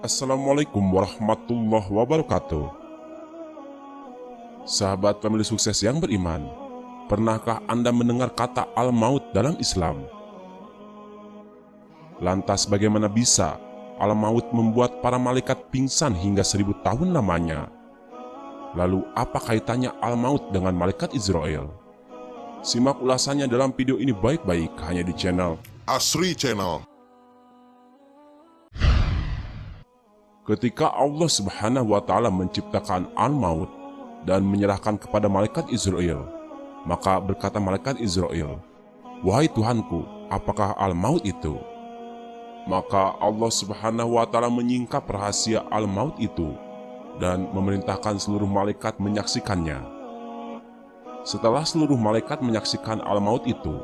Assalamualaikum warahmatullahi wabarakatuh. Sahabat family sukses yang beriman, pernahkah Anda mendengar kata al-maut dalam Islam? Lantas bagaimana bisa al-maut membuat para malaikat pingsan hingga 1000 tahun lamanya? Lalu apa kaitannya al-maut dengan malaikat Israel? Simak ulasannya dalam video ini baik-baik hanya di channel Asri Channel. Ketika Allah Subhanahu wa Ta'ala menciptakan al-maut dan menyerahkan kepada malaikat Israel, maka berkata malaikat Israel, "Wahai Tuhanku, apakah al-maut itu?" Maka Allah Subhanahu wa Ta'ala menyingkap rahasia al-maut itu dan memerintahkan seluruh malaikat menyaksikannya. Setelah seluruh malaikat menyaksikan al-maut itu,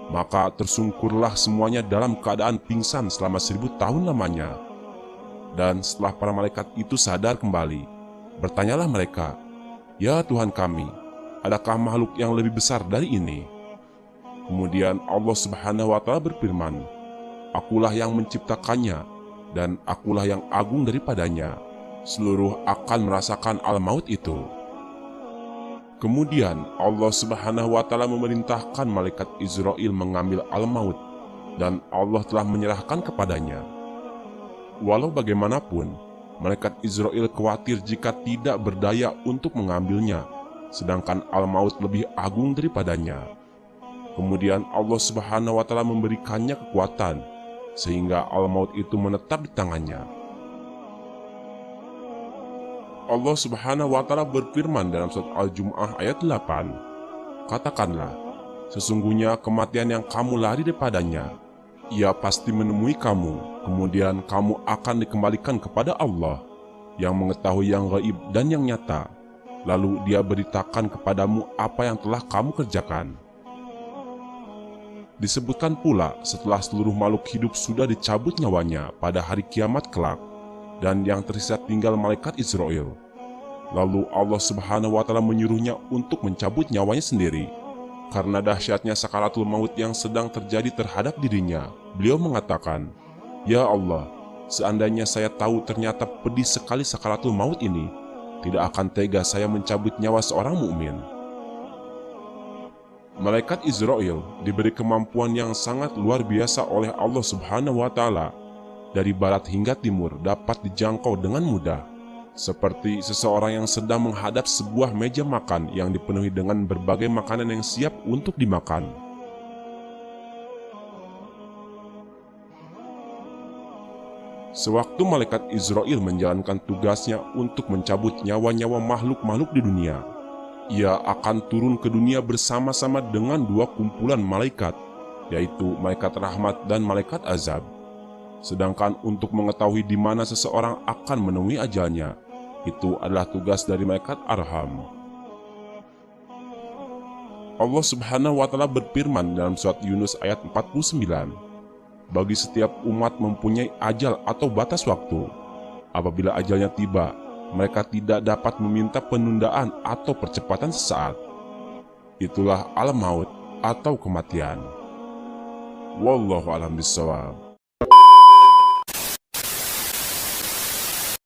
maka tersungkurlah semuanya dalam keadaan pingsan selama 1000 tahun lamanya. Dan setelah para malaikat itu sadar kembali, bertanyalah mereka, "Ya Tuhan kami, adakah makhluk yang lebih besar dari ini?" Kemudian Allah Subhanahu wa Ta'ala berfirman, "Akulah yang menciptakannya, dan akulah yang agung daripadanya. Seluruh akan merasakan al-maut itu." Kemudian Allah Subhanahu wa Ta'ala memerintahkan malaikat Israel mengambil al-maut, dan Allah telah menyerahkan kepadanya. Walau bagaimanapun, malaikat Israel khawatir jika tidak berdaya untuk mengambilnya, sedangkan al-maut lebih agung daripadanya. Kemudian Allah Subhanahu wa Ta'ala memberikannya kekuatan, sehingga al-maut itu menetap di tangannya. Allah Subhanahu wa Ta'ala berfirman dalam surat Al-Jumu'ah ayat 8, "Katakanlah, sesungguhnya kematian yang kamu lari daripadanya, ia pasti menemui kamu, kemudian kamu akan dikembalikan kepada Allah yang mengetahui yang gaib dan yang nyata, lalu Dia beritakan kepadamu apa yang telah kamu kerjakan." Disebutkan pula setelah seluruh makhluk hidup sudah dicabut nyawanya pada hari kiamat kelak, dan yang tersisa tinggal malaikat Israel. Lalu Allah Subhanahu wa Ta'ala menyuruhnya untuk mencabut nyawanya sendiri. Karena dahsyatnya sakaratul maut yang sedang terjadi terhadap dirinya, beliau mengatakan, "Ya Allah, seandainya saya tahu ternyata pedih sekali sakaratul maut ini, tidak akan tega saya mencabut nyawa seorang mukmin." Malaikat Israel diberi kemampuan yang sangat luar biasa oleh Allah Subhanahu wa Ta'ala. Dari barat hingga timur dapat dijangkau dengan mudah, seperti seseorang yang sedang menghadap sebuah meja makan yang dipenuhi dengan berbagai makanan yang siap untuk dimakan. Sewaktu malaikat Israel menjalankan tugasnya untuk mencabut nyawa-nyawa makhluk-makhluk di dunia, ia akan turun ke dunia bersama-sama dengan dua kumpulan malaikat, yaitu malaikat rahmat dan malaikat azab. Sedangkan untuk mengetahui di mana seseorang akan menemui ajalnya, itu adalah tugas dari malaikat arham. Allah Subhanahu wa Ta'ala berfirman dalam surat Yunus ayat 49, "Bagi setiap umat mempunyai ajal atau batas waktu. Apabila ajalnya tiba, mereka tidak dapat meminta penundaan atau percepatan sesaat. Itulah al-maut atau kematian." Wallahu a'lam bishawab.